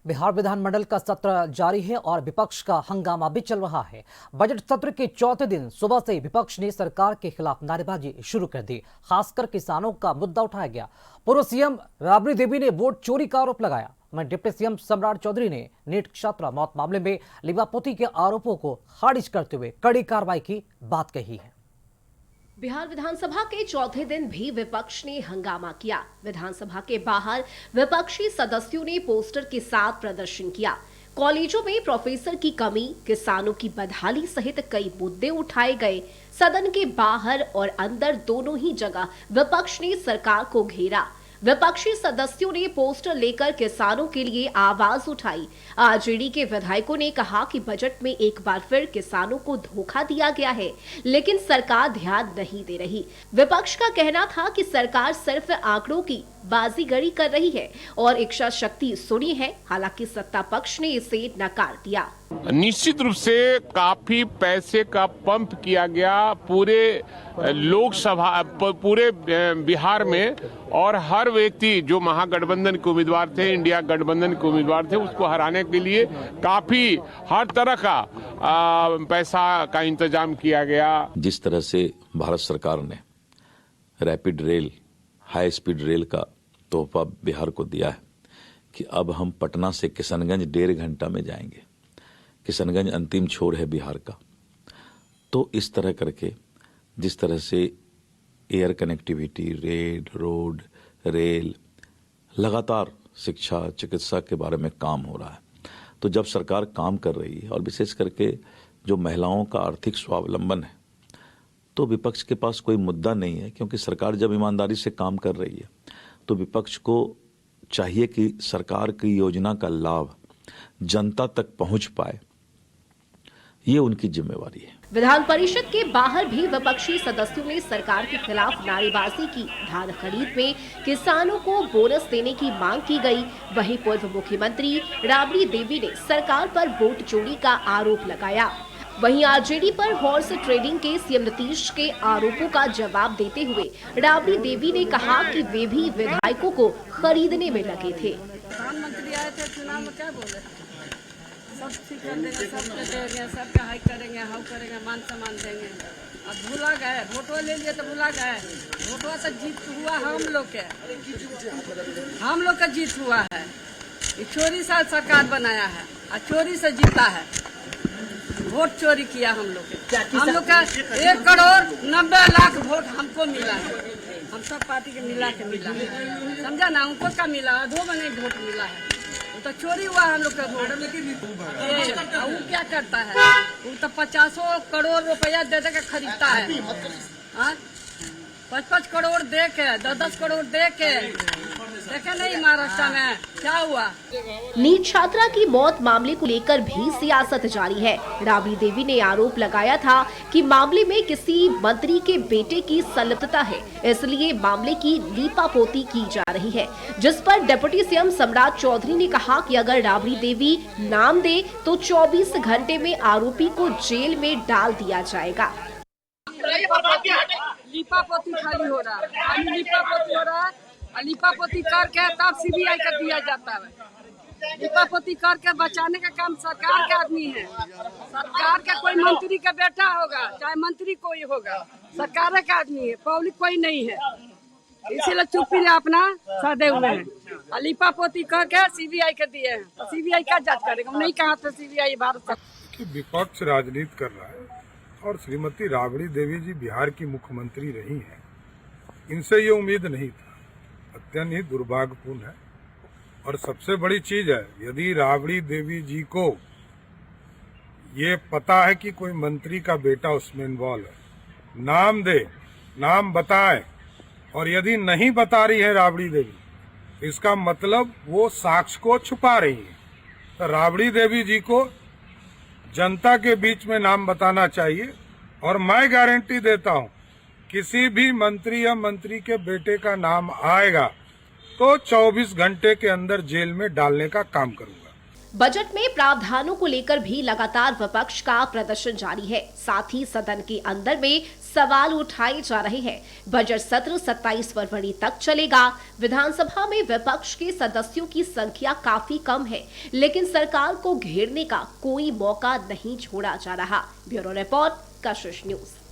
बिहार विधानमंडल का सत्र जारी है और विपक्ष का हंगामा भी चल रहा है। बजट सत्र के चौथे दिन सुबह से विपक्ष ने सरकार के खिलाफ नारेबाजी शुरू कर दी। खासकर किसानों का मुद्दा उठाया गया। पूर्व सीएम राबड़ी देवी ने वोट चोरी का आरोप लगाया। वहीं डिप्टी सीएम सम्राट चौधरी ने नीट छात्रा मौत मामले में लीपापोती के आरोपों को खारिज करते हुए कड़ी कार्रवाई की बात कही है। बिहार विधानसभा के चौथे दिन भी विपक्ष ने हंगामा किया। विधानसभा के बाहर विपक्षी सदस्यों ने पोस्टर के साथ प्रदर्शन किया। कॉलेजों में प्रोफेसर की कमी, किसानों की बदहाली सहित कई मुद्दे उठाए गए। सदन के बाहर और अंदर दोनों ही जगह विपक्ष ने सरकार को घेरा। विपक्षी सदस्यों ने पोस्टर लेकर किसानों के लिए आवाज उठाई। आरजेडी के विधायकों ने कहा कि बजट में एक बार फिर किसानों को धोखा दिया गया है, लेकिन सरकार ध्यान नहीं दे रही। विपक्ष का कहना था कि सरकार सिर्फ आंकड़ों की बाजीगरी कर रही है और इच्छा शक्ति सुनी है। हालांकि सत्ता पक्ष ने इसे नकार दिया। निश्चित रूप से काफी पैसे का पंप किया गया पूरे लोकसभा, पूरे बिहार में, और हर व्यक्ति जो महागठबंधन के उम्मीदवार थे, इंडिया गठबंधन के उम्मीदवार थे, उसको हराने के लिए काफी हर तरह का पैसा का इंतजाम किया गया। जिस तरह से भारत सरकार ने rapid rail, high speed rail का तोहफा बिहार को दिया है कि अब हम पटना से किशनगंज 1.5 घंटा में जाएंगे। किशनगंज अंतिम छोर है बिहार का। तो इस तरह करके जिस तरह से एयर कनेक्टिविटी, रोड, रेल, लगातार शिक्षा, चिकित्सा के बारे में काम हो रहा है। तो जब सरकार काम कर रही है और विशेष करके जो महिलाओं का आर्थिक स्वावलंबन है, तो विपक्ष के पास कोई मुद्दा नहीं है, क्योंकि सरकार जब ईमानदारी से काम कर रही है तो विपक्ष को चाहिए कि सरकार की योजना का लाभ जनता तक पहुंच पाए। ये उनकी जिम्मेवारी है। विधान परिषद के बाहर भी विपक्षी सदस्यों ने सरकार के खिलाफ नारेबाजी की। धान खरीद में किसानों को बोनस देने की मांग की गई। वहीं पूर्व मुख्यमंत्री राबड़ी देवी ने सरकार पर वोट चोरी का आरोप लगाया। वहीं आरजेडी पर हॉर्स ट्रेडिंग के सीएम नीतीश के आरोपों का जवाब देते हुए राबड़ी देवी ने कहा कि वे भी विधायकों को खरीदने में लगे थे। प्रधानमंत्री आए थे, चुनाव में क्या बोले? सब ठीक कर देंगे, सबके देंगे, सबका हाई करेंगे, हाउ करेंगे, मान सम्मान देंगे। अब भूला गए, वोटो ले लिए तो भूला गए। वोटवा तो जीत हुआ हम लोग का जीत हुआ है। ये चोरी से सरकार बनाया है और चोरी से जीता है। वोट चोरी किया हम लोग का 1,90,00,000 वोट हमको मिला है। हम सब पार्टी के मिला है, समझा ना? उनको का मिला, 2 महीने वोट मिला है। तो चोरी हुआ हम लोग का वोट। वो क्या करता है? वो तो 50 करोड़ रुपया दे दे के खरीदता है। 5-5 करोड़ दे के, 10-10 करोड़ दे के, देखे नहीं महाराष्ट्र में क्या हुआ? नीट छात्रा की मौत मामले को लेकर भी सियासत जारी है। राबड़ी देवी ने आरोप लगाया था कि मामले में किसी मंत्री के बेटे की संलिप्तता है, इसलिए मामले की लीपापोती की जा रही है। जिस पर डिप्टी सीएम सम्राट चौधरी ने कहा कि अगर राबड़ी देवी नाम दे तो 24 घंटे में आरोपी को जेल में डाल दिया जाएगा। लीपापोती खाली हो रहा है, लीपापोती हो रहा है। लीपापोती करके तब सीबीआई का दिया जाता है। लीपापोती करके बचाने का काम सरकार के आदमी है। सरकार का कोई मंत्री का बेटा होगा, चाहे मंत्री कोई होगा, सरकार का आदमी है, पब्लिक कोई नहीं है। इसीलिए चुप्पी ने अपना सदे हुए हैं। लीपापोती करके सीबीआई के दिए हैं, तो सीबीआई का जांच करेगा? नहीं कहा था सीबीआई भारत कि विपक्ष राजनीति कर रहा है और श्रीमती राबड़ी देवी जी बिहार की मुख्यमंत्री रही हैं। इनसे ये उम्मीद नहीं था। अत्यंत ही दुर्भाग्यपूर्ण है। और सबसे बड़ी चीज है, यदि राबड़ी देवी जी को ये पता है कि कोई मंत्री का बेटा उसमें इन्वॉल्व है, नाम दे, नाम बताए, और यदि नहीं बता रही है राबड़ी देवी, इसका मतलब वो साक्ष्य को छुपा रही है। तो राबड़ी देवी जी को जनता के बीच में नाम बताना चाहिए। और मैं गारंटी देता हूं, किसी भी मंत्री या मंत्री के बेटे का नाम आएगा तो 24 घंटे के अंदर जेल में डालने का काम करूंगा। बजट में प्रावधानों को लेकर भी लगातार विपक्ष का प्रदर्शन जारी है। साथ ही सदन के अंदर में सवाल उठाए जा रहे हैं। बजट सत्र 27 फरवरी तक चलेगा। विधानसभा में विपक्ष के सदस्यों की संख्या काफी कम है, लेकिन सरकार को घेरने का कोई मौका नहीं छोड़ा जा रहा। ब्यूरो रिपोर्ट, कशिश न्यूज।